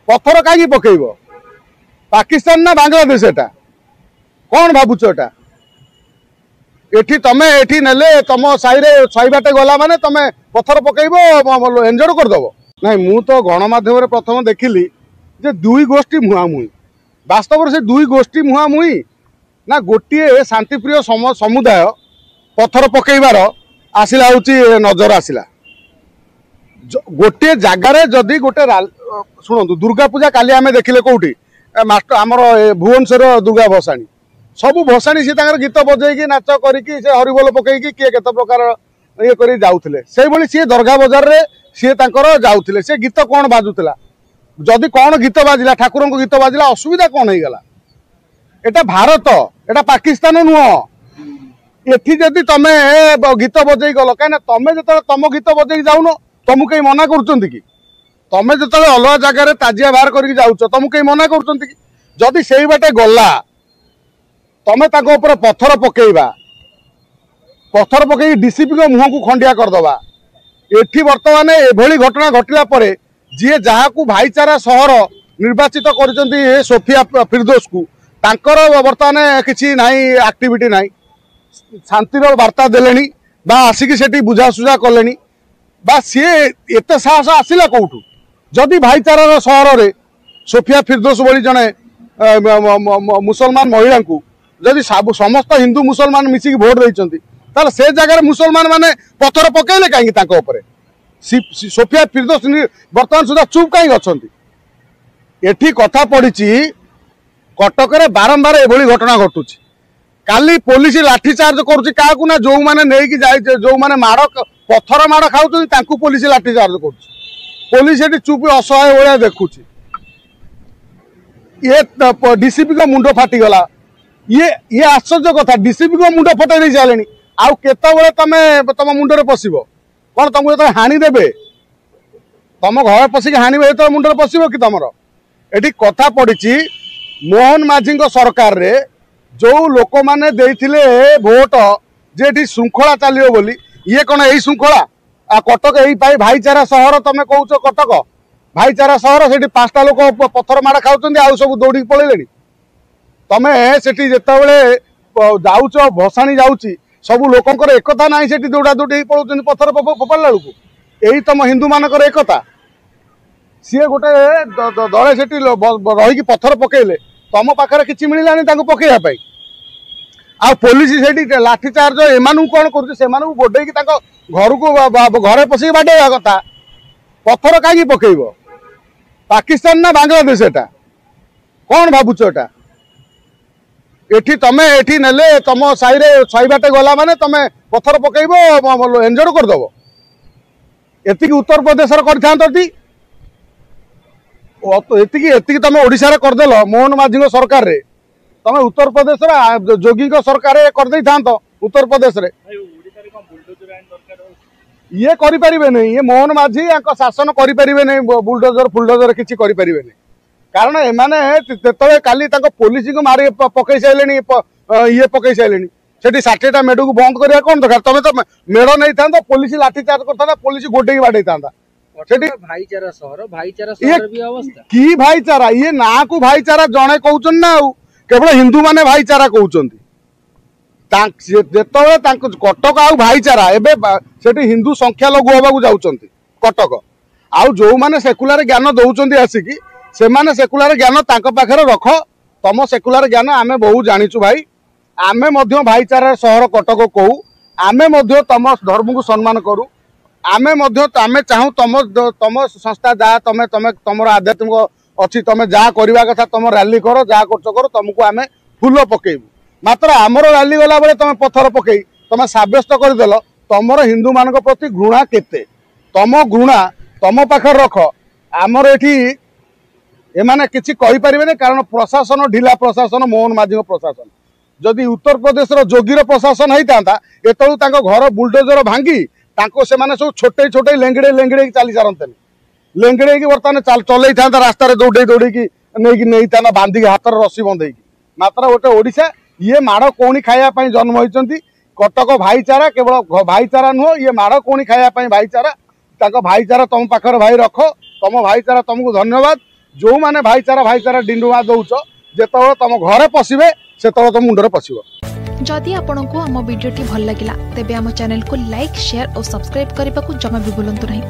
पत्थर कहीं पकेब पाकिस्तान ना बांग्लादेश एटा कौन भावुच एटा एठी तमे एठी नेले तुम साइरे साई बाटे गला माने तमे पत्थर पकेब एंजोर करदेव ना मु तो गणमाध्यम प्रथम देखिली जे दुई गोष्ठी मुहांमुही वास्तव से दुई गोष्ठी मुहांमुही ना गोटे शांतिप्रिय समुदाय पत्थर पकेबार आसला हूँ नजर आसला गोटे जगार जदि गोटे शुणु दुर्गा पूजा काली आम देखिले कौटी मास्टर आमर भुवनेश्वर दुर्गा भसाणी सबू भसाणी सी गीत बजेगी नाच करिकी हरिबोल पकईकी किए केते प्रकार ये करी जाउथिले सेहि भली सी दरगाह बाजार रे सी तांकर जाउथिले से गीत कौन बाजुला जदि कौन गीत बाजिला ठाकुर को गीत बाजिला असुविधा कौन हो गला एटा भारत एटा पाकिस्तान नुह एठी जदि तमे गीत बजे गल कहीं तमे जो तुम गीत बजे जाऊन तुमको कहीं मना कर तमें जो अलग जगह ताजिया बाहर करके जाऊच तुमको कहीं मना कर जदि से बाटे गला तमें पत्थर पकेबा पत्थर पकई डीसीपी को मुह को खंडिया करदबा एठी वर्तमान एभली घटना घटला परे जी जहाँ को भाईचारा सहर निर्वाचित कर सोफिया फिरदोस को तांकर वर्तमान किसी नाई एक्टिविटी नाई शांतिर वार्ता देले बा आसिक से बुझासुझा कले बा सी एत साहस आसला कौटू जदि भाईचारार सहर में सोफिया फिरदोस भली जड़े मुसलमान महिला को जदि समस्त हिंदू मुसलमान मिसिक भोट देते ताल से जगह मुसलमान माने पत्थर पकेले कहीं सोफिया फिरदोस बर्तमान सुधा चुप कहीं अच्छा एठी कथा पड़ी कटक बारंबार एभली घटना घटुची काली पुलिस लाठीचार्ज करुच्ची क्या ना जो मैंने जो मैंने माड़ पत्थर माड़ खाऊ पुलिस लाठीचार्ज करुच्ची ये चुप असहाय भाया देखुची ये डीसीपी को मुंड फाटीगला ये आश्चर्य कथा डीसीपी को मुंड फटाई दे सारे आउ केतबेले तमे तुम मुंडे पशिब कौन तुमको जो हाणीदे तुम घर पशिक हाणवे तो मुंडे पशिब कि तुम ये कथा पड़ी मोहन माझी सरकार रे जो लोक मैंने देथिले भोट जे श्रृंखला चलो बोली ये कौन यही श्रृंखला कटक यही भाईचारा सहर तुम कौच कटक भाईचारा सहर से 5टा लोक पत्थर माड़ खाऊँ आउ सब दौड़ी पलैले तमें से जितेबले जाऊच भसाणी जाऊँगी सबू लोकंर एकता ना से दौड़ा दौड़ी पलाऊँ पत्थर फोपाड़ा बेलू यही तुम हिंदू मानकर एकता सी गोटे दले से रही पत्थर पकेले तुम पाखे कि मिललानी पकड़ा आ पुलिस से लाठीचार्ज एम कौन कर गोडे घर को घरे पशिक बाडेवा कथा पत्थर कहीं पकेब पाकिस्तान ना बांग्लादेश एटा कौन भावुच एटा एठी तमे एठी नेले तुम साइरे साई बाटे गला माने तमे पत्थर पकेब एंजोर करदेव एति उत्तर प्रदेश कर तुम ओडिशा करदेल मोहन माझी सरकार रे तुम उत्तर प्रदेश जोगी सरकार कर उत्तर प्रदेश रे ये करें नहीं ये मोहन माझी शासन करें नहीं बुलडोजर फुलडोजर किसी करें नहीं कारण एमाने काली पुलिस को मारी पकई सारे ये पकई सारे से 60टा मेढ़ को बंद करा कौन दरकार तुम तो मेढ़ नहीं था पुलिस लाठीचार्ज करता पुलिस गोटे बाड़े था भाईचारा सहर भी अवस्था कि भाईचारा ये ना को भाईचारा जड़े कहते ना केवल हिंदू माने भाईचारा कहते कटक आउ भाईचारा एवं हिंदू संख्या लघु हवाक जाऊँ कटक आउ जो मैंने सेकुलर ज्ञान दौरान आसिकी से माने सेकुलर ज्ञान पाखे रख तुम सेकुलर ज्ञान आम बहुत जाचु भाई आम भाईचारा सहर कटक कहू आम तुम धर्म को सम्मान करूँ आम चाहूँ तुम संस्था जहाँ तुम तुम तुम आध्यात्मिक अच्छी तुम जहाँ करवा कथा तुम रैली कर जहाँ कर तुमको आम फूल पकेबू मात्र आमर रैली गला बेले तुम पत्थर पकई तुम सब्यस्त करदेल तुम हिंदू मान प्रति घृणा केते तुम घृणा तुम पाखे रख आमर एठी एमाने किसी कहींपारे कारण प्रशासन ढिला प्रशासन मोहन माझी प्रशासन जदि उत्तर प्रदेश जोगीर प्रशासन होता एतलू घर बुलडोजर भांगी से सब छोटे छोटे लेंगड़े लेंगड़े चली सारते लेंगड़े बर्तमान चल था रास्तार दौड़े दौड़ी नहीं था बांधिक हाथ रस्सी बंधे मात्र गोटे ओडिशा ये माड़ कौणी खायापी जन्म होती कटक भाईचारा केवल भाईचारा नुह ये माड़ कौणी खायापी भाईचारा भाईचारा तुम पाखर भाई रख तुम भाईचारा तुमको धन्यवाद जो माने भाईचारा डिंडुआ दौच जेतବେଳେ तुम घरे पशिबे सेतବେଳେ तुम मुंडरे पशिबो। जदि आपंक आम भिडी भल लगा तेब आम चैनल को लाइक शेयर और सब्सक्राइब करने को जमा भी भूलु नहीं।